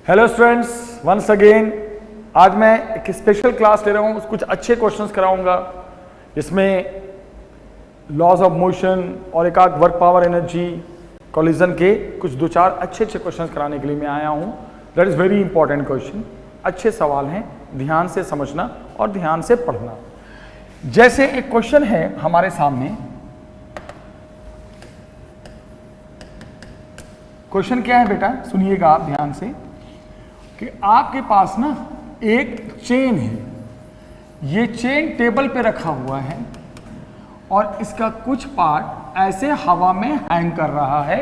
Hello students, once again आज मैं एक स्पेशल क्लास ले रहा हूँ। कुछ अच्छे क्वेश्चंस कराऊंगा इसमें लॉज ऑफ मोशन और एक आध वर्क पावर एनर्जी कोलिजन के कुछ दो चार अच्छे क्वेश्चंस कराने के लिए मैं आया हूँ। That is very important question, अच्छे सवाल हैं, ध्यान से समझना और ध्यान से पढ़ना। जैसे एक क्वेश्चन है हमारे सामने, क्वेश्चन क्या है बेटा, सुनिएगा आप ध्यान से कि आपके पास ना एक चेन है, ये चेन टेबल पे रखा हुआ है और इसका कुछ पार्ट ऐसे हवा में हैंग कर रहा है,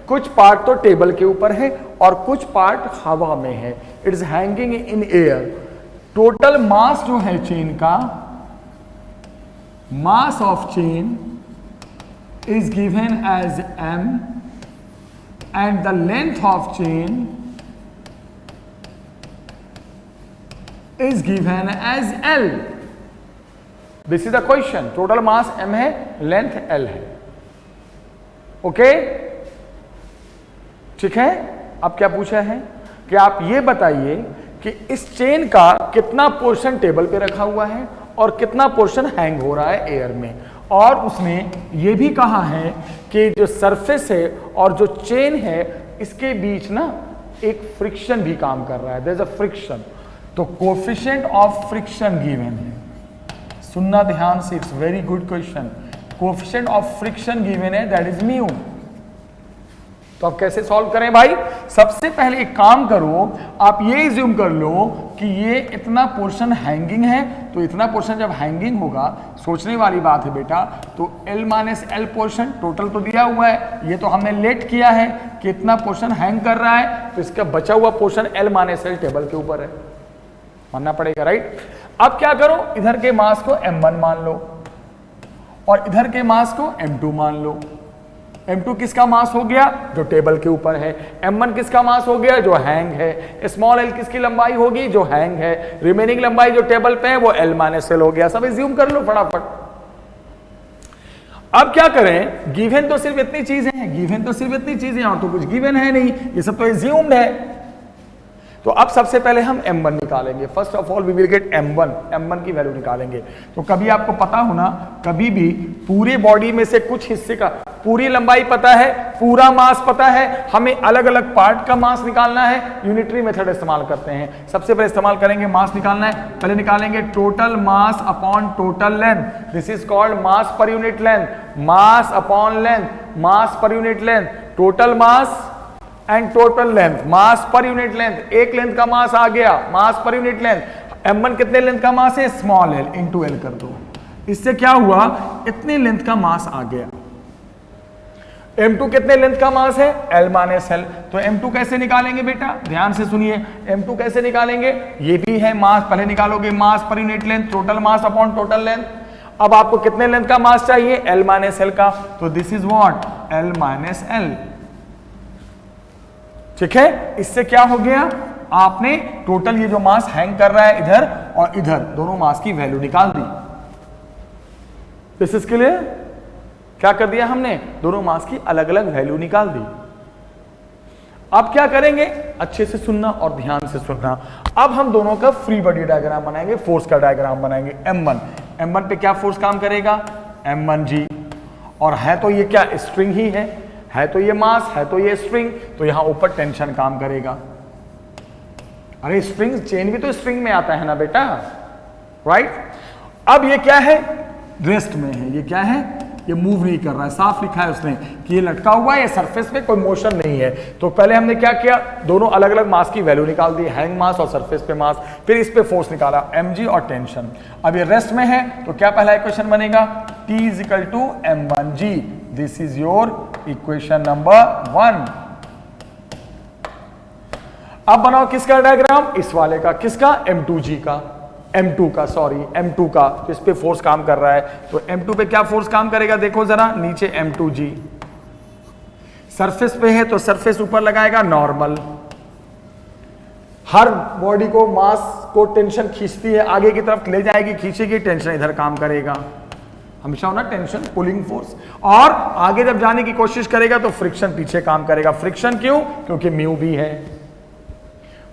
कुछ पार्ट तो टेबल के ऊपर है और कुछ पार्ट हवा में है। It is hanging in air. Total mass जो है चेन का, mass of chain is given as m and the length of chain is given as L. This is the question. Total mass m है, length L है। Okay, ठीक है। अब क्या पूछा है कि आप ये बताइए कि इस चेन का कितना पोर्शन टेबल पे रखा हुआ है और कितना पोर्शन हैंग हो रहा है एयर में। और उसने ये भी कहा है कि जो सरफेस है और जो चेन है इसके बीच ना एक फ्रिक्शन भी काम कर रहा है, देयर इज अ फ्रिक्शन। तो कोएफिशिएंट ऑफ फ्रिक्शन गिवन है, सुनना ध्यान से, it's very good question. Coefficient of friction given है, दैट इज म्यू। तो अब कैसे सॉल्व करें भाई? सबसे पहले एक काम करो, आप ये इज्यूम कर लो कि ये इतना पोर्शन हैंगिंग है, तो इतना पोर्शन जब हैंगिंग होगा, सोचने वाली बात है बेटा, तो L minus L portion total तो दिया हुआ है, ये तो हमने लेट किया है कि इतना पोर्शन हैंग कर रहा है, तो इसका बचा हुआ portion L minus L table के ऊपर है, मानना पड़ेगा, राइट। अब क्या करो, इधर के मास को m1 मान लो और इधर के मास को m2 मान लो। m2 किसका मास हो गया? जो टेबल के ऊपर है। m1 किसका मास हो गया? जो हैंग है। स्मॉल l किसकी लंबाई होगी? जो हैंग है। रिमेनिंग लंबाई जो टेबल पे है वो L माइनस L हो गया। सब एज्यूम कर लो फटाफट। अब क्या करें, गिवन तो सिर्फ इतनी चीजें हैं, गिवन तो सिर्फ इतनी चीजें, और तो कुछ गिवन है नहीं, ये सब तो एज्यूम्ड है। तो अब सबसे पहले हम m1 निकालेंगे। First of all we will get m1 की वैल्यू निकालेंगे। तो कभी आपको पता होना, कभी भी पूरे बॉडी में से कुछ हिस्से का पूरी लंबाई पता है, पूरा मास पता है, हमें अलग अलग पार्ट का मास निकालना है, यूनिटरी मेथड इस्तेमाल करते हैं। सबसे पहले इस्तेमाल करेंगे मास निकालना है, पहले निकालेंगे total mass upon total length. This is called mass per unit length. Mass upon length, mass per unit length, total mass and total length, mass per unit length. एक लेंथ का मास आ गया, मास पर यूनिट लेंथ। m1 कितने length का मास है? Small l into l कर दो। इससे क्या हुआ, इतने लेंथ का मास आ गया। m2 कितने लेंथ का मास है? l minus l। तो m2 कैसे निकालेंगे बेटा, ध्यान से सुनिए, m2 कैसे निकालेंगे? ये भी है मास, पहले निकालोगे mass per unit length, total mass upon total length. अब आपको कितने लेंथ का मास चाहिए? l माइनस l का। तो this is what, l minus l। ठीक है, इससे क्या हो गया, आपने टोटल ये जो मास हैंग कर रहा है इधर और इधर, दोनों मास की वैल्यू निकाल दी। This is clear? क्या कर दिया हमने? दोनों मास की अलग अलग वैल्यू निकाल दी। अब क्या करेंगे, अच्छे से सुनना और ध्यान से सुनना। अब हम दोनों का फ्री बॉडी डायग्राम बनाएंगे, फोर्स का डायग्राम बनाएंगे। m1 पे क्या फोर्स काम करेगा? m1g। और है तो ये क्या, स्ट्रिंग ही है तो ये मास, है तो ये स्ट्रिंग, तो यहां ऊपर टेंशन काम करेगा। अरे स्ट्रिंग, चेन भी तो स्ट्रिंग में आता है ना बेटा, राइट। अब ये क्या है, रेस्ट में है, ये क्या है, ये मूव नहीं कर रहा है, साफ लिखा है उसने कि ये लटका हुआ है, ये सरफेस पे कोई मोशन नहीं है। तो पहले हमने क्या किया, दोनों अलग अलग मास की वैल्यू निकाल दी, हैंग मास और सरफेस पे मास, फिर इस पे फोर्स निकाला mg और टेंशन। अब ये रेस्ट में है तो क्या पहला इक्वेशन बनेगा, T is equal to m1g। This is your equation number 1। अब बनाओ किसका डायग्राम, इस वाले का, किसका, m2 का, तो इस पे फोर्स काम कर रहा है। तो m2 पे क्या फोर्स काम करेगा, देखो जरा नीचे m2g। सरफेस पे है तो सरफेस ऊपर लगाएगा नॉर्मल। हर बॉडी को मास को टेंशन खींचती है, आगे की तरफ ले जाएगी, खींचेगी, टेंशन इधर काम करेगा, हमेशा होना टेंशन पुलिंग फोर्स। और आगे जब जाने की कोशिश करेगा तो फ्रिक्शन पीछे काम करेगा। फ्रिक्शन क्यों? क्योंकि म्यू भी है।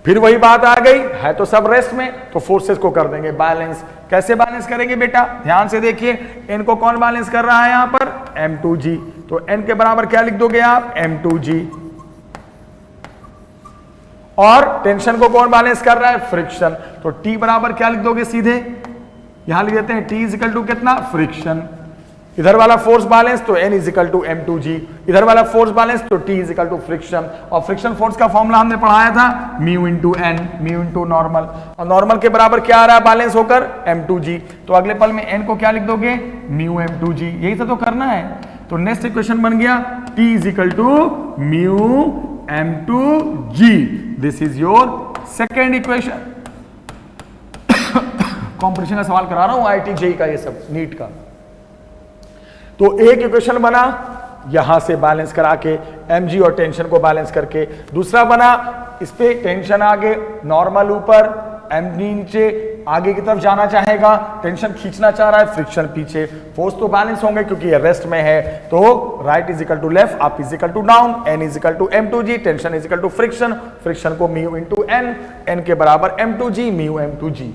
फिर वही बात आ गई है तो सब रेस्ट में, तो फोर्सेस को कर देंगे बैलेंस। कैसे बैलेंस करेंगे बेटा, ध्यान से देखिए, n को कौन बैलेंस कर रहा है यहां पर, m2g, तो n के बराबर क्या लिख दोगे आप, m2g। और टेंशन को कौन बैलेंस कर रहा है, फ्रिक्शन, तो T बराबर क्या लिख दोगे, सीधे यहां लिख देते हैं T इजिकल टू कितना, फ्रिक्शन। इधर वाला फोर्स बैलेंस तो N इजिकल टू m2g, इधर वाला फोर्स बैलेंस तो T इजिकल टू फ्रिक्शन। और फ्रिक्शन फोर्स का फॉर्मूला हमने पढ़ाया था mu into n, mu into normal, और नॉर्मल के बराबर क्या आ रहा है बैलेंस होकर, m2g। तो अगले पल में n को क्या लिख दोगे, म्यू m2g, यही तो करना है। तो नेक्स्ट इक्वेशन बन गया T is equal to mu m2g, this is your second equation. Competition का सवाल करा रहा हूं, IIT JEE का, ये सब नीट का। तो एक इक्वेशन बना यहां से बैलेंस करा के mg और टेंशन को बैलेंस करके, दूसरा बना इस पे टेंशन आगे, नॉर्मल ऊपर, mg नीचे, आगे की तरफ जाना चाहेगा, टेंशन खींचना चाह रहा है, फ्रिक्शन पीछे, फोर्स तो बैलेंस होंगे क्योंकि ये रेस्ट में है। तो right is equal to left, up is equal to down, n is equal to m2g, tension is equal to friction, friction को म्यू इंटू n के बराबर m2g, म्यू m2g।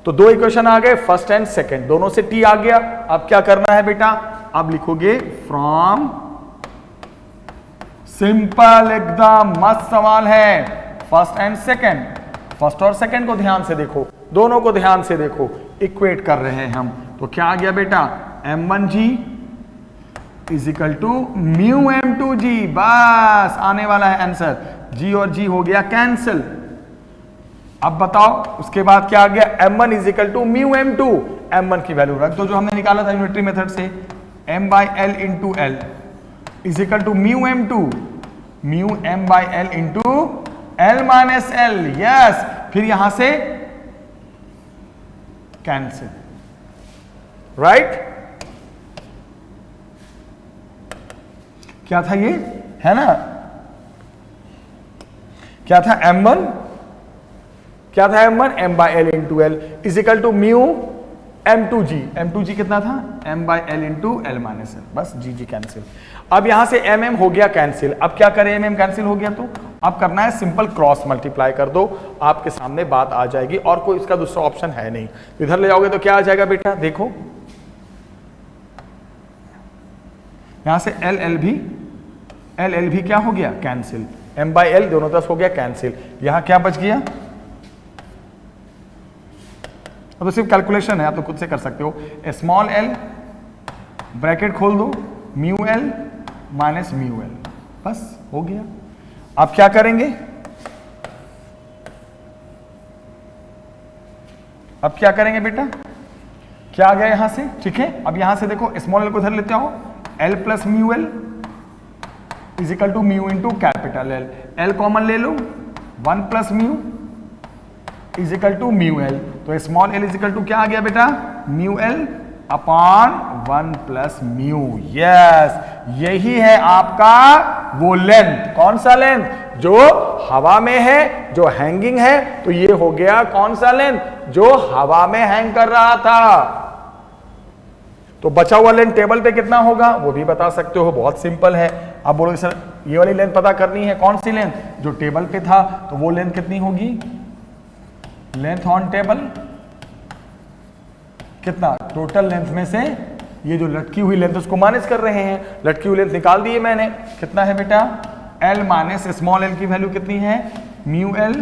तो दो इक्वेशन आ गए, फर्स्ट एंड सेकंड, दोनों से T आ गया। अब क्या करना है बेटा, अब लिखोगे फ्रॉम, सिंपल एकदम मस्त सवाल है, फर्स्ट एंड सेकंड, फर्स्ट और सेकंड को ध्यान से देखो, दोनों को ध्यान से देखो, इक्वेट कर रहे हैं हम। तो क्या आ गया बेटा, m1g is equal to mu m2g, बस आने वाला है आंसर, g और g हो गया कैंसिल। अब बताओ उसके बाद क्या आ गया, m1 is equal to mu m2, m1 की वैल्यू रख दो जो हमने निकाला था यूनिटरी मेथड से, m by L into L is equal to mu m2, mu m by L into L minus L, yes, फिर यहां से कैंसिल, राइट। क्या था ये, है ना, क्या था m1, क्या था m1, m by L into L is equal to mu m2g, m2g कितना था, m by L into L minus L, बस g कैंसिल। अब यहां से mm हो गया कैंसिल, अब क्या करें, mm कैंसिल हो गया तो अब करना है सिंपल क्रॉस मल्टीप्लाई कर दो, आपके सामने बात आ जाएगी, और कोई इसका दूसरा ऑप्शन है नहीं। इधर ले जाओगे तो क्या आ जाएगा बेटा, देखो यहां से एल एल भी क्या हो गया, कैंसिल, m बाई एल दोनों तरफ हो गया कैंसिल, यहां क्या बच गया, अब तो सिर्फ कैलकुलेशन है, आप तो खुद से कर सकते हो, स्मॉल एल ब्रैकेट खोल दो, mu L minus mu L, बस हो गया। अब क्या करेंगे, अब क्या करेंगे बेटा, क्या आ गया यहां से, ठीक है। अब यहां से देखो स्मॉल एल को इधर लेते हो, L plus mu L is equal to mu into capital L, L common ले लो, 1 plus mu is equal to mu L, तो small L is equal to क्या आ गया बेटा, mu L upon 1 plus mu, yes, यही है आपका वो लेंथ, कौन सा लेंथ, जो हवा में है, जो हैंगिंग है, तो ये हो गया कौन सा लेंथ, जो हवा में हैंग कर रहा था। तो बचा हुआ लेंथ टेबल पे कितना होगा वो भी बता सकते हो, बहुत सिंपल है। अब बोलोगे सर ये वाली लेंथ पता करनी है, कौन सी लेंथ, जो टेबल पे था, तो वो लेंथ कितनी होगी, लेंथ ऑन टेबल कितना, टोटल लेंथ में से ये जो लटकी हुई लेंथ उसको माइनस कर रहे हैं, लटकी हुई लेंथ निकाल दी है मैंने, कितना है बेटा, एल माइनस स्मॉल एल की वैल्यू कितनी है, mu L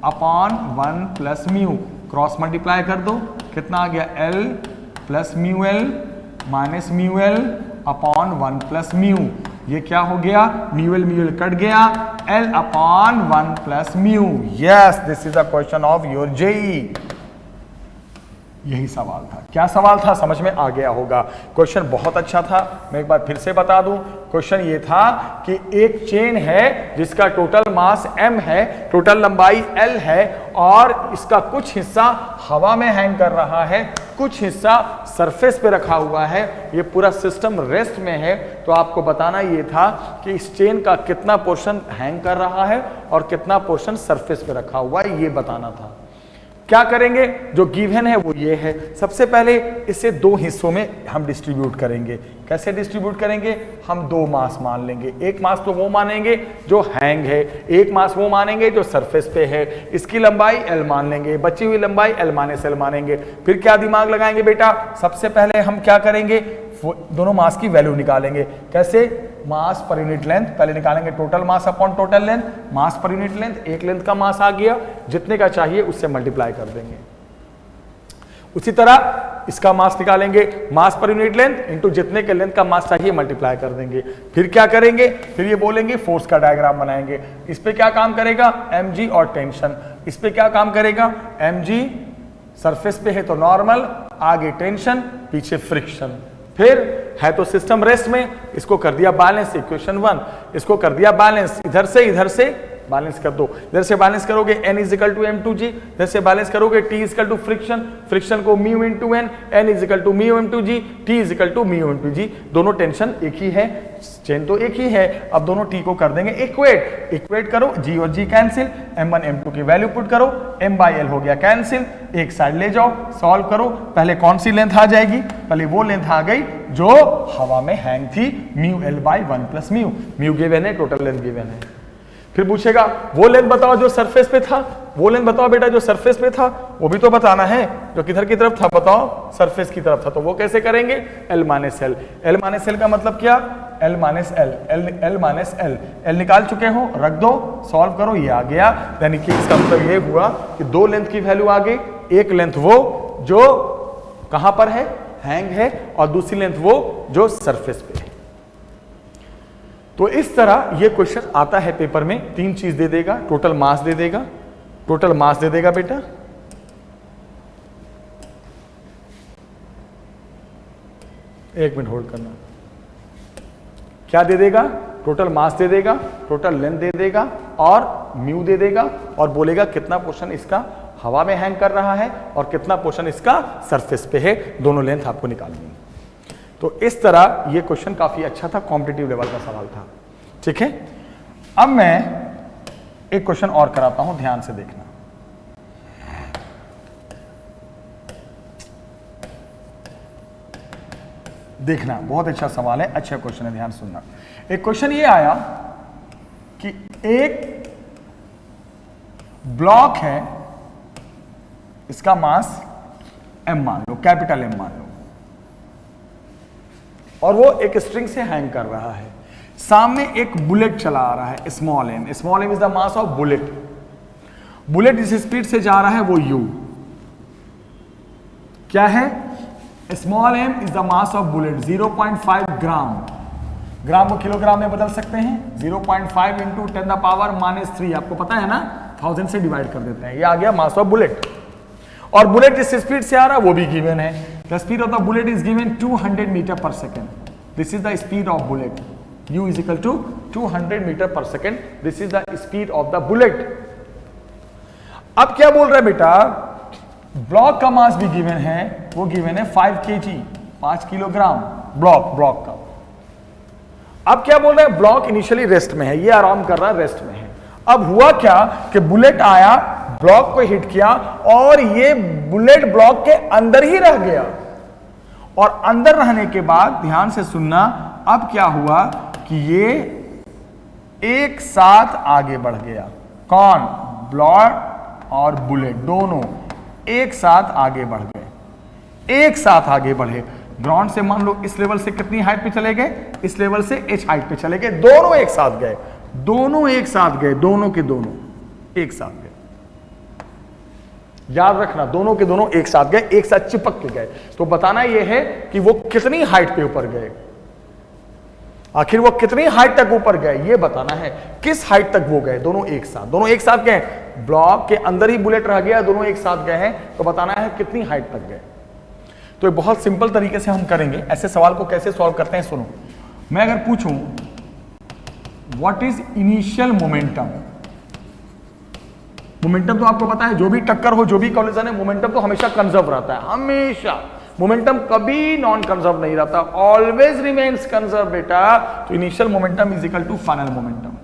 upon 1 plus mu, cross multiply कर दो, कितना आ गया, L plus mu L minus mu L upon 1 plus mu, ये क्या हो गया, म्यू एल कट गया, L upon 1 plus mu, yes, this is a question of your JEE. यही सवाल था, क्या सवाल था, समझ में आ गया होगा। क्वेश्चन बहुत अच्छा था, मैं एक बार फिर से बता दूं, क्वेश्चन ये था कि एक चेन है जिसका टोटल मास m है, टोटल लंबाई l है, और इसका कुछ हिस्सा हवा में हैंग कर रहा है, कुछ हिस्सा सरफेस पे रखा हुआ है, ये पूरा सिस्टम रेस्ट में है। तो आपको बताना ये था कि इस चेन का कितना पोर्शन हैंग कर रहा है और कितना पोर्शन सरफेस पे रखा हुआ है, ये बताना था। क्या करेंगे, जो गिवन है वो ये है। सबसे पहले इसे दो हिस्सों में हम डिस्ट्रीब्यूट करेंगे। कैसे डिस्ट्रीब्यूट करेंगे, हम दो मास मान लेंगे। एक मास तो वो मानेंगे जो हैंग है, एक मास वो मानेंगे जो सरफेस पे है। इसकी लंबाई L मान लेंगे, बची हुई लंबाई L माइनस L मानेंगे। फिर क्या दिमाग लगाएंगे बेटा, सबसे पहले हम क्या करेंगे, दोनों मास की वैल्यू निकालेंगे। कैसे, मास पर यूनिट लेंथ पहले निकालेंगे, total mass upon total length, mass per unit length, एक लेंथ का मास आ गया, जितने का चाहिए उससे मल्टीप्लाई कर देंगे। उसी तरह इसका मास निकालेंगे, मास पर यूनिट लेंथ इनटू जितने के लेंथ का मास चाहिए मल्टीप्लाई कर देंगे। फिर क्या करेंगे, फिर ये बोलेंगे फोर्स का डायग्राम बनाएंगे। इस पे क्या काम करेगा, mg और टेंशन। इस पे क्या काम करेगा, mg सरफेस पे है तो नॉर्मल, आगे टेंशन, पीछे फ्रिक्शन। फिर है तो सिस्टम रेस्ट में, इसको कर दिया बैलेंस, इक्वेशन 1, इसको कर दिया बैलेंस, इधर से बैलेंस कर दो। इधर से बैलेंस करोगे n is equal to m2g, इधर से बैलेंस करोगे t is equal to friction, friction को mu into n, n is equal to mu into g, t is equal to mu into g। दोनों टेंशन एक ही है, chain तो एक ही है। अब दोनों t को कर देंगे इक्वेट, इक्वेट करो, g और g कैंसिल, m1 m2 की वैल्यू पुट करो, m बाई l हो गया कैंसिल, एक साइड ले जाओ, सॉल्व करो। पहले कौन सी लेंथ आ जाएगी, पहले वो लेंथ आ गई जो हवा में हैंग थी, mu l by 1 plus mu, mu given है, टोटल लेंथ गिवन है। फिर पूछेगा वो लेंथ बताओ जो सरफेस पे था, वो लेंथ बताओ बेटा जो सरफेस पे था, वो भी तो बताना है, जो किधर की तरफ था बताओ, सरफेस की तरफ था। तो वो कैसे करेंगे, L minus L, L minus L का मतलब क्या, L minus L, L minus L, L निकाल चुके हो, रख दो, सॉल्व करो, ये आ गया। यानी कि इसका मतलब ये हुआ कि दो लेंथ की वैल्यू आ गई, एक लेंथ वो जो कहां पर है, हैंग है, और दूसरी लेंथ वो जो सरफेस पे है। तो इस तरह ये क्वेश्चन आता है पेपर में, तीन चीज दे देगा, टोटल मास दे देगा, टोटल मास दे देगा बेटा, एक मिनट होल्ड करना, क्या दे देगा, टोटल मास दे देगा, टोटल लेंथ दे देगा और म्यू दे देगा, और बोलेगा कितना पोर्शन इसका हवा में हैंग कर रहा है और कितना पोर्शन इसका सरफेस पे है, दोनों लेंथ आपको निकालनी है। तो इस तरह ये क्वेश्चन काफी अच्छा था, कॉम्पिटिटिव लेवल का सवाल था। ठीक है, अब मैं एक क्वेश्चन और कराता हूं, ध्यान से देखना। देखना, बहुत अच्छा सवाल है, अच्छा क्वेश्चन है, ध्यान सुनना। एक क्वेश्चन ये आया कि एक ब्लॉक है, इसका मास m मान लो, कैपिटल M मान लो, और वो एक स्ट्रिंग से हैंग कर रहा है। सामने एक बुलेट चला आ रहा है, small m, small m is the mass of bullet. Bullet जिस स्पीड से जा रहा है वो u क्या है, small m is the mass of bullet 0.5 ग्राम, ग्राम को किलोग्राम में बदल सकते हैं, 0.5 इंटू 10⁻³ आपको पता है ना, 1000 से डिवाइड कर देते हैं, ये आ गया मास ऑफ बुलेट। और बुलेट जिस स्पीड से आ रहा है वो भी गिवन है, the speed of the bullet is given 200 metre per second, this is the speed of bullet, u is equal to 200 metre per second, this is the speed of the bullet. अब क्या बोल रहा है बेटा, block का मास भी given है, वो गिवन है 5 kg, 5 किलोग्राम ब्लॉक का। अब क्या बोल रहा है, ब्लॉक इनिशियली रेस्ट में है, ये आराम कर रहा है, रेस्ट में है। अब हुआ क्या कि बुलेट आया, ब्लॉक को हिट किया, और ये बुलेट ब्लॉक के अंदर ही रह गया, और अंदर रहने के बाद ध्यान से सुनना, अब क्या हुआ कि ये एक साथ आगे बढ़ गया, कौन, ब्लॉक और बुलेट दोनों एक साथ आगे बढ़ गए, एक साथ आगे बढ़े। ग्राउंड से मान लो इस लेवल से कितनी हाइट पे चले गए, इस लेवल से h हाइट पे चले गए, दोनों एक साथ गए, दोनों एक साथ गए, दोनों के दोनों एक साथ गए, याद रखना, दोनों के दोनों एक साथ गए, एक साथ चिपक के गए। तो बताना यह है कि वो कितनी हाइट पे ऊपर गए, आखिर वो कितनी हाइट तक ऊपर गए, ये बताना है, किस हाइट तक वो गए, दोनों एक साथ, दोनों एक साथ गए, ब्लॉक के अंदर ही बुलेट रह गया, दोनों एक साथ गए हैं, तो बताना है कितनी हाइट तक गए। तो ये बहुत सिंपल तरीके से हम करेंगे। ऐसे सवाल को कैसे सॉल्व करते हैं सुनो, मैं अगर पूछूं what is initial momentum, momentum तो आपको पता है, जो भी टक्कर हो, जो भी कॉलिजन है, मोमेंटम तो हमेशा कंजर्व रहता है, हमेशा मोमेंटम कभी नॉन कंजर्व नहीं रहता, ऑलवेज रिमेन्स कंजर्व बेटा। तो initial momentum is equal to final momentum.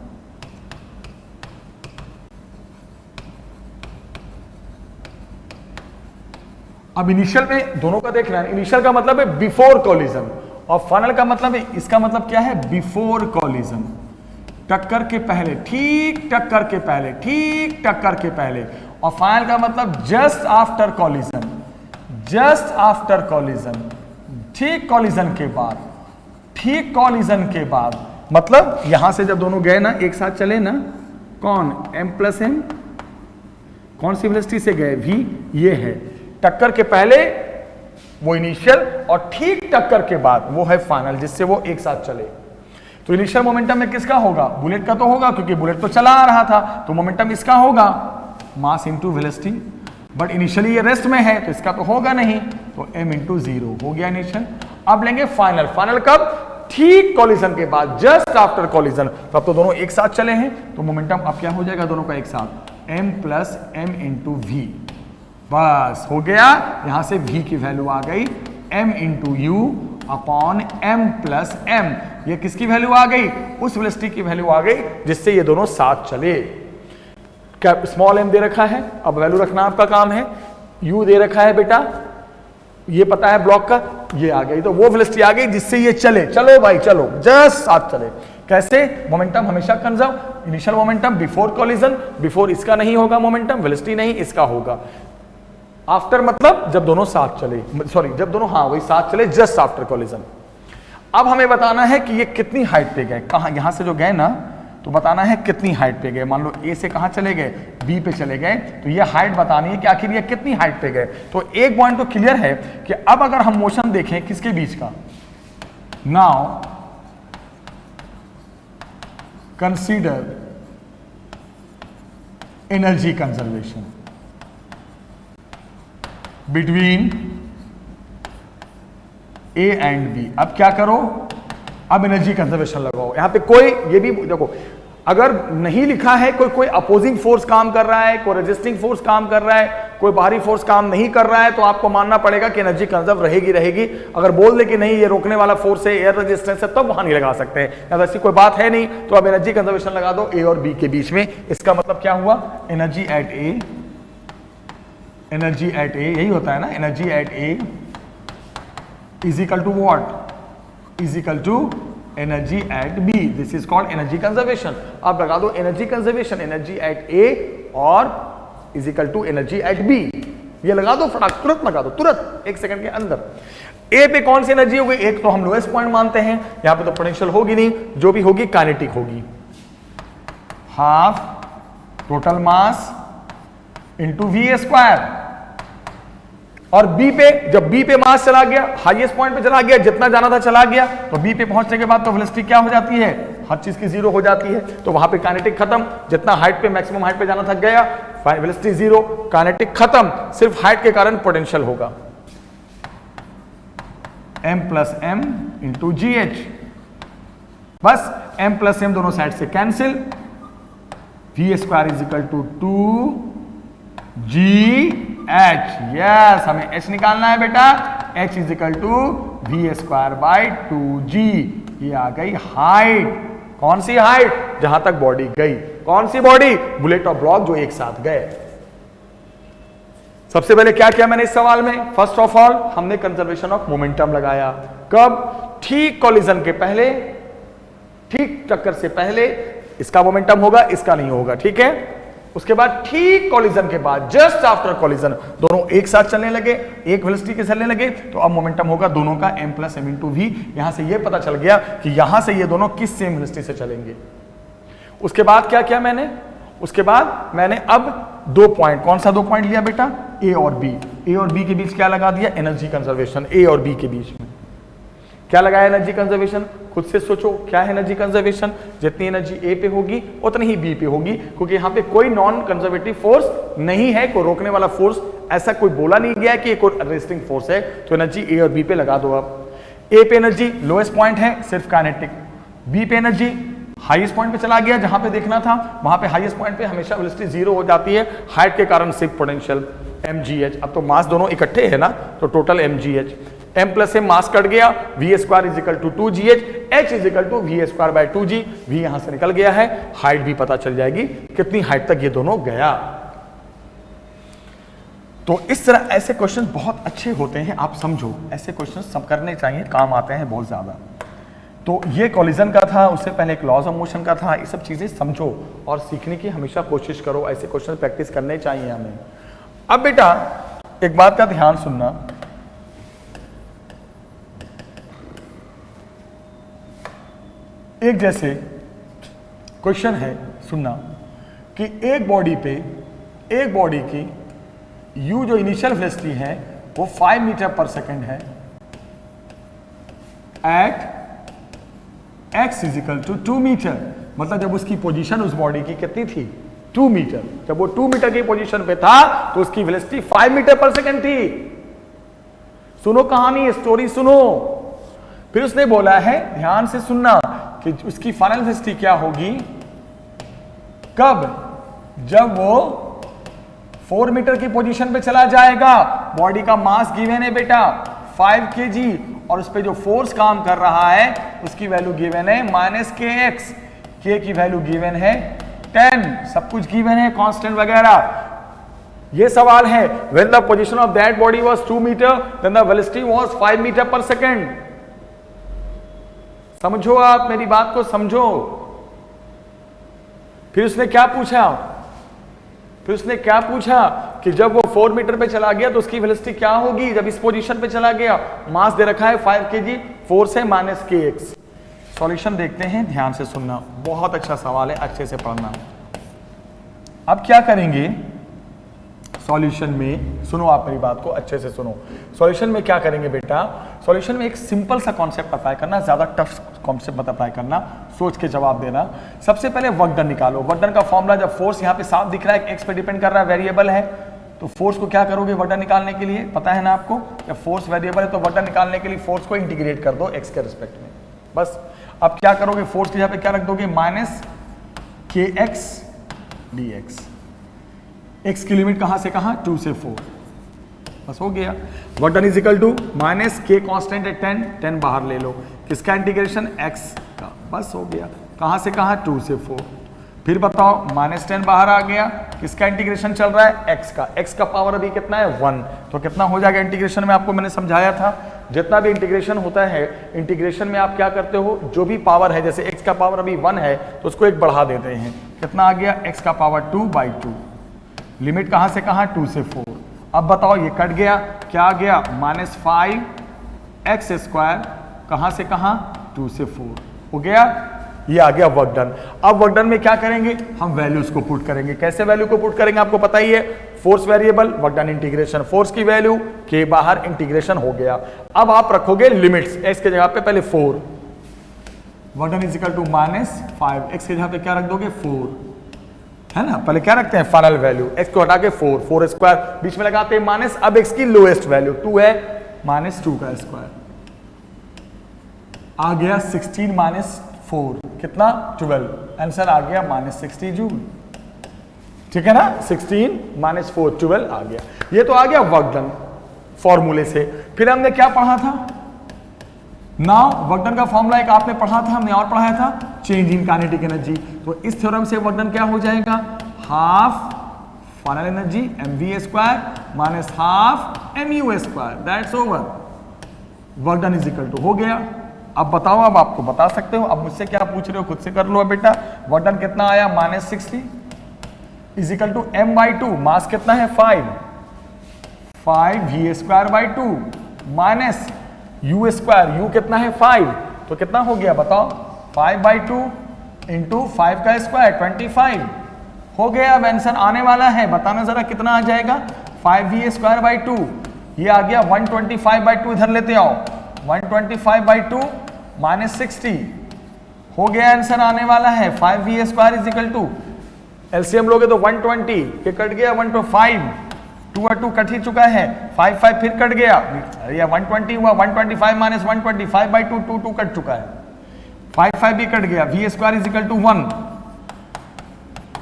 अब इनिशियल में दोनों का देख रहे हैं, इनिशियल का मतलब है बिफोर कॉलिजन और फाइनल का मतलब है, इसका मतलब क्या है, बिफोर कॉलिजन, टक्कर के पहले, ठीक टक्कर के पहले, ठीक टक्कर के पहले। और फाइनल का मतलब just after collision, just after collision, ठीक कॉलिजन के बाद, ठीक कॉलिजन के बाद। मतलब यहां से जब दोनों गए ना, एक साथ चले ना, कौन, m+m, कौन सी वेलोसिटी से गए, v, ये है टक्कर के पहले वो इनिशियल और ठीक टक्कर के बाद वो है फाइनल, जिससे वो एक साथ चले। तो इनिशियल मोमेंटम में किसका होगा, बुलेट का तो होगा, क्योंकि बुलेट तो चला आ रहा था, तो मोमेंटम इसका होगा, mass into velocity. But initially ये रेस्ट में है तो इसका तो होगा नहीं, तो m/0 हो गया इनिशियल। अब लेंगे फाइनल, फाइनल कब, ठीक कॉलिजन के बाद, जस्ट आफ्टर कॉलिजन। तो अब तो दोनों एक साथ चले हैं, तो मोमेंटम अब क्या हो जाएगा दोनों का एक साथ, m+m/v। बस हो गया, यहां से v की वैल्यू आ गई m/u/m+m। ये किसकी वैल्यू आ गई, उस वेलोसिटी की वैल्यू आ गई जिससे ये दोनों साथ चले। क्या स्मॉल m दे रखा है, अब वैल्यू रखना आपका काम है। u दे रखा है बेटा, ये पता है ब्लॉक का, ये आ गई, तो वो वेलोसिटी आ गई जिससे ये चले। चलो भाई चलो, जस्ट साथ चले। कैसे, मोमेंटम हमेशा conserve, initial momentum before collision, before इसका नहीं होगा मोमेंटम, वेलोसिटी नहीं इसका होगा। आफ्टर मतलब जब दोनों साथ चले, सॉरी जब दोनों, हाँ वही साथ चले, जस्ट आफ्टर कॉलिजन। अब हमें बताना है कि ये कितनी हाइट पे गए, कहां, यहां से जो गए ना, तो बताना है कितनी हाइट पे गए। मान लो ए से कहां चले गए, बी पे चले गए, तो ये हाइट बतानी है कि आखिर ये कितनी हाइट पे गए। तो एक पॉइंट तो क्लियर है कि अब अगर हम मोशन देखें किसके बीच का, now consider energy conservation between A and B. अब क्या करो, अब एनर्जी कंजर्वेशन लगाओ। यहां पे कोई, ये भी देखो, अगर नहीं लिखा है कोई अपोजिंग फोर्स काम कर रहा है, कोई रेजिस्टिंग फोर्स काम कर रहा है, कोई बाहरी फोर्स काम नहीं कर रहा है, तो आपको मानना पड़ेगा कि एनर्जी कंजर्व रहेगी रहेगी। अगर बोल दे कि नहीं ये रोकने वाला फोर्स है, एयर रेजिस्टेंस है, तब वहां नहीं लगा सकते हैं। या ऐसी कोई बात है नहीं, तो अब एनर्जी कंजर्वेशन लगा दो ए और बी के बीच में। इसका मतलब क्या हुआ, energy at A, energy at A, यही होता है ना, energy at A is equal to what, is equal to energy at B. This is called energy conservation. आप लगा दो energy conservation, energy at A और is equal to energy at B. ये लगा दो फटाक, तुरंत लगा दो, तुरंत 1 सेकंड के अंदर। ए पे कौन सी एनर्जी होगी, एक तो हम लोएस्ट पॉइंट मानते हैं, यहां पे तो पोटेंशियल होगी नहीं, जो भी होगी काइनेटिक होगी, half total mass into V square. और बी पे, जब बी पे मास चला गया, हाईएस्ट पॉइंट पे चला गया, जितना जाना था चला गया, तो बी पे पहुंचने के बाद तो वेलोसिटी क्या हो जाती है, हर चीज की 0 हो जाती है। तो वहां पे काइनेटिक खत्म, जितना हाइट पे, मैक्सिमम हाइट पे जाना था गया, वेलोसिटी 0, काइनेटिक खत्म, सिर्फ हाइट के कारण पोटेंशियल होगा m+m/gh। बस m+m दोनों साइड से cancel, v² is equal to 2gh। Yes, हमें h निकालना है बेटा, h is equal to v²/2g। ये आ गई हाइट। कौन सी हाइट, जहां तक बॉडी गई। कौन सी बॉडी, बुलेट और ब्लॉक जो एक साथ गए। सबसे पहले क्या किया मैंने इस सवाल में, फर्स्ट ऑफ ऑल हमने कंजर्वेशन ऑफ मोमेंटम लगाया। कब, ठीक कॉलिजन के पहले, ठीक टक्कर से पहले इसका मोमेंटम होगा, इसका नहीं होगा, ठीक है। उसके बाद ठीक कॉलिजन के बाद, जस्ट आफ्टर कॉलिजन, दोनों एक साथ चलने लगे, एक वेलोसिटी के चलने लगे, तो अब मोमेंटम होगा दोनों का m+m/v। यहां से ये पता चल गया कि यहां से ये दोनों किस सेम वेलोसिटी से चलेंगे। उसके बाद क्या किया मैंने, उसके बाद मैंने अब 2 पॉइंट, कौन सा 2 पॉइंट लिया बेटा, ए और बी। ए और बी के बीच क्या लगा दिया, एनर्जी कंजर्वेशन। ए और बी के बीच में क्या लगाया, एनर्जी कंजर्वेशन। खुद से सोचो क्या है एनर्जी कंजर्वेशन, जितनी एनर्जी ए पे होगी उतनी ही बी पे होगी, क्योंकि यहां पे कोई नॉन कंजर्वेटिव फोर्स नहीं है, कोई रोकने वाला फोर्स ऐसा कोई बोला नहीं गया कि कोई रेस्टिंग फोर्स है। तो एनर्जी ए और बी पे लगा दो। अब ए पे एनर्जी लोएस्ट पॉइंट है, सिर्फ काइनेटिक। बी पे एनर्जी हाईएस्ट पॉइंट पे चला गया, जहां पे देखना था वहां पे हाईएस्ट पॉइंट पे हमेशा वेलोसिटी 0 हो जाती है, हाइट के कारण सिर्फ पोटेंशियल mgh। अब तो मास दोनों इकट्ठे है ना, तो टोटल mgh। m+m मास कट गया, v² is equal to 2gh, h is equal to v²/2g। v यहां से निकल गया है, हाइट भी पता चल जाएगी कितनी हाइट तक ये दोनों गया। तो इस तरह ऐसे क्वेश्चन बहुत अच्छे होते हैं, आप समझो ऐसे क्वेश्चन सब करने चाहिए, काम आते हैं बहुत ज्यादा। तो ये कॉलिजन का था, उससे पहले एक लॉज ऑफ मोशन का था। ये सब चीजें समझो और सीखने की हमेशा कोशिश करो, ऐसे क्वेश्चन प्रैक्टिस करने चाहिए हमें। अब बेटा एक बात का ध्यान सुनना, एक जैसे क्वेश्चन है, सुनना कि एक बॉडी की यू जो इनिशियल वेलोसिटी है वो 5 मीटर पर सेकेंड है at x is equal to 2 metre. मतलब जब उसकी पोजीशन उस बॉडी की कितनी थी, 2 मीटर। जब वो 2 मीटर की पोजीशन पे था तो उसकी वेलोसिटी 5 मीटर पर सेकेंड थी। सुनो कहानी, स्टोरी सुनो। फिर उसने बोला है, ध्यान से सुनना, कि उसकी फाइनल वेलोसिटी क्या होगी, कब, जब वो 4 मीटर की पोजीशन पे चला जाएगा। बॉडी का मास गिवन है बेटा 5 kg और उस पे जो फोर्स काम कर रहा है उसकी वैल्यू गिवन है -kx, k की वैल्यू गिवन है 10, सब कुछ गिवन है, कांस्टेंट वगैरह। ये सवाल है, when the position of that body was 2 meter then the velocity was 5 meter per second। समझो, आप मेरी बात को समझो। फिर उसने क्या पूछा, कि जब वो 4 मीटर पे चला गया तो उसकी वेलोसिटी क्या होगी जब इस पोजीशन पे चला गया। मास दे रखा है 5 kg, फोर्स है -kx। सॉल्यूशन देखते हैं, ध्यान से सुनना, बहुत अच्छा सवाल है, अच्छे से पढ़ना। अब क्या करेंगे सॉल्यूशन में, सुनो आप मेरी बात को अच्छे से सुनो। सॉल्यूशन में क्या करेंगे बेटा, सॉल्यूशन में एक सिंपल सा कॉन्सेप्ट अप्लाई करना, ज्यादा टफ कॉन्सेप्ट मत अप्लाई करना, सोच के जवाब देना। सबसे पहले वर्क डन निकालो। वर्क डन का फॉर्मूला, जब फोर्स यहाँ पे साफ दिख रहा है, एक्स पे डिपेंड कर रहा है, वेरिएबल है, तो फोर्स को क्या करोगे वर्क डन निकालने के लिए, पता है ना आपको, जब फोर्स वेरिएबल है तो वर्क डन निकालने के लिए फोर्स को इंटीग्रेट कर दो एक्स के रिस्पेक्ट में, बस। अब क्या करोगे, फोर्स के यहाँ पे क्या रख दोगे, -kx dx। x की लिमिट कहां से कहां, 2 से 4, बस हो गया। Work done is equal to -k constant है 10 बाहर ले लो, किसका इंटीग्रेशन, x का, बस हो गया। कहां से कहां, 2 से 4। फिर बताओ -10 बाहर आ गया, किसका इंटीग्रेशन चल रहा है, x का। x का पावर अभी कितना है, 1, तो कितना हो जाएगा इंटीग्रेशन में, आपको मैंने समझाया था, जितना भी इंटीग्रेशन होता है, इंटीग्रेशन में आप क्या करते हो, जो भी पावर है, जैसे x का पावर अभी 1 है तो उसको एक बढ़ा देते हैं, कितना आ गया, x का पावर 2/2। लिमिट कहां से कहां, 2 से 4। अब बताओ ये कट गया, क्या आ गया, -5x² कहां से कहां, 2 से 4 हो गया, ये आ गया वर्क डन। अब वर्क डन में क्या करेंगे, हम वैल्यूज को पुट करेंगे। कैसे वैल्यू को पुट करेंगे आपको पता ही है, force variable, work done integration, force की वैल्यू के बाहर इंटीग्रेशन हो गया। अब आप रखोगे लिमिट्स, x के जगह पे पहले 4, work done is equal to -5, x के जगह पे क्या रख दोगे, 4, है ना। पहले क्या रखते हैं, फाइनल वैल्यू, x को हटा के 4 स्क्वायर, बीच में लगाते हैं माइनस। अब x की लोएस्ट वैल्यू 2 है, -2 का स्क्वायर आ गया 16 - 4 कितना, 12। आंसर आ गया -60 जूल, ठीक है ना। 16 - 4 12 आ गया। ये तो आ गया वर्क डन फॉर्मूले से। फिर हमने क्या पढ़ा था, नाउ वर्क डन का फॉर्मूला एक आपने पढ़ा था, हमने और पढ़ाया था, चेंज इन काइनेटिक एनर्जी। तो इस थ्योरम से वर्क डन क्या हो जाएगा, half final energy mv² -half mu², that's over. Work done is equal to हो गया। अब बताओ, अब आपको बता सकते हो, अब मुझसे क्या पूछ रहे हो, खुद से कर लो बेटा। वर्क डन कितना आया, -60 इज इक्वल टू m/2, मास कितना है 5 v²/2 माइनस u², u कितना है 5, तो कितना हो गया बताओ, 5/2 इंटू 5 का स्क्वायर 25 हो गया। अब आंसर आने वाला है, बताना जरा कितना आ जाएगा, 5v²/2, ये आ गया 125/2, इधर लेते आओ, 125/2 -60 हो गया। आंसर आने वाला है 5v² is equal to, LCM लोगे तो 120, ये कट गया 125, 2 और 2 कट ही चुका है, 5 फिर कट गया, ये 120 हुआ, 125 - 125/2, 2 कट चुका है, 5 भी कट गया, v² is equal to 1,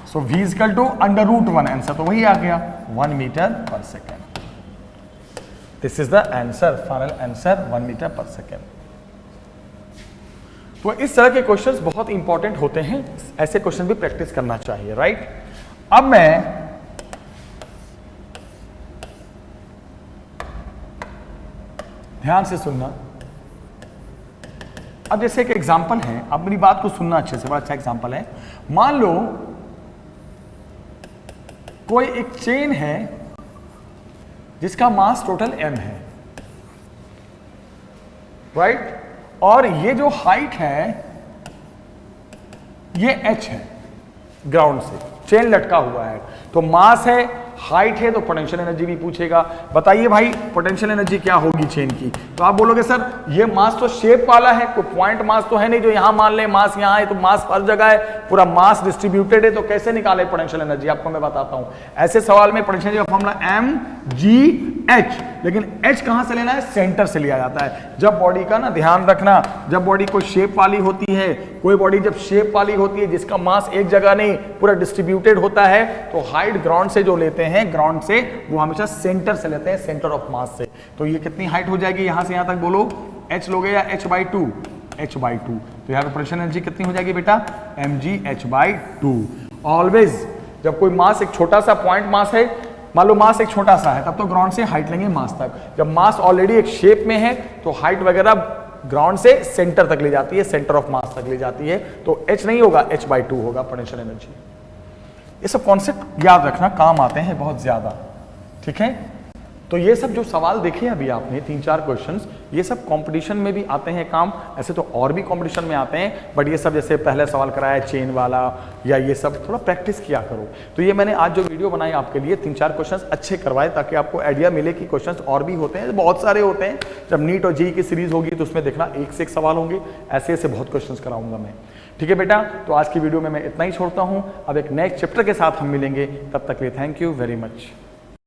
so v is equal to √1, answer तो वही आ गया 1 metre per second. This is the answer, final answer 1 metre per second. तो इस तरह के क्वेश्चंस बहुत इंपॉर्टेंट होते हैं, ऐसे क्वेश्चन भी प्रैक्टिस करना चाहिए, राइट। अब मैं ध्यान से सुनना। अब जैसे एक एग्जांपल है, अब मेरी बात को सुनना अच्छे से, बड़ा अच्छा एग्जांपल है। मान लो कोई एक चेन है जिसका मास टोटल m है, राइट, और ये जो हाइट है ये h है, ग्राउंड से चेन लटका हुआ है, तो मास है, हाइट है, तो पोटेंशियल एनर्जी भी पूछेगा। बताइए भाई पोटेंशियल एनर्जी क्या होगी चेन की, तो आप बोलोगे सर ये मास तो शेप वाला है, कोई पॉइंट मास तो है नहीं, जो यहां मान ले मास यहां है, तो मास हर जगह है, पूरा मास डिस्ट्रीब्यूटेड है, तो कैसे निकाले पोटेंशियल एनर्जी, आपको मैं बताता हूं। ऐसे सवाल में पोटेंशियल एनर्जी का फॉर्मूला mgh, लेकिन h कहां से लेना है, सेंटर से लिया जाता है। जब बॉडी का ना ध्यान रखना, जब बॉडी कोई शेप वाली होती है, कोई बॉडी जब शेप वाली होती है जिसका मास एक जगह नहीं पूरा डिस्ट्रीब्यूटेड होता है, तो हाइट ग्राउंड से जो लेते हैं, ग्राउंड से वो हमेशा सेंटर से लेते हैं, सेंटर ऑफ मास से। तो ये कितनी हाइट हो जाएगी, यहां से यहां तक बोलो, h लोगे या h/2, h/2, तो यहां पे पोटेंशियल एनर्जी कितनी हो जाएगी बेटा, mgh/2। ऑलवेज जब कोई मास एक छोटा सा पॉइंट मास है, मान लो मास एक छोटा सा है, तब तो ग्राउंड से हाइट लेंगे मास तक। जब मास ऑलरेडी एक शेप में है तो हाइट वगैरह ग्राउंड से सेंटर तक ले जाती है, सेंटर ऑफ मास तक ले जाती है, तो h नहीं होगा, h/2 होगा पोटेंशियल एनर्जी। ये सब कॉन्सेप्ट याद रखना, काम आते हैं बहुत ज्यादा, ठीक है। तो ये सब जो सवाल देखे अभी आपने 3-4 क्वेश्चंस, ये सब कंपटीशन में भी आते हैं काम, ऐसे तो और भी कंपटीशन में आते हैं, बट ये सब जैसे पहला सवाल कराया चेन वाला या ये सब थोड़ा प्रैक्टिस किया करो। तो ये मैंने आज जो वीडियो बनाई आपके लिए 3-4 क्वेश्चंस अच्छे करवाए, ताकि आपको आइडिया मिले कि क्वेश्चंस और भी होते हैं, बहुत सारे होते हैं। जब नीट और जेईई की सीरीज होगी तो उसमें देखना एक से एक सवाल होंगे, ऐसे ऐसे बहुत क्वेश्चंस कराऊंगा मैं, ठीक है बेटा। तो आज की वीडियो में मैं इतना ही छोड़ता हूँ, अब एक नेक्स्ट चैप्टर के साथ हम मिलेंगे, तब तक के लिए थैंक यू वेरी मच।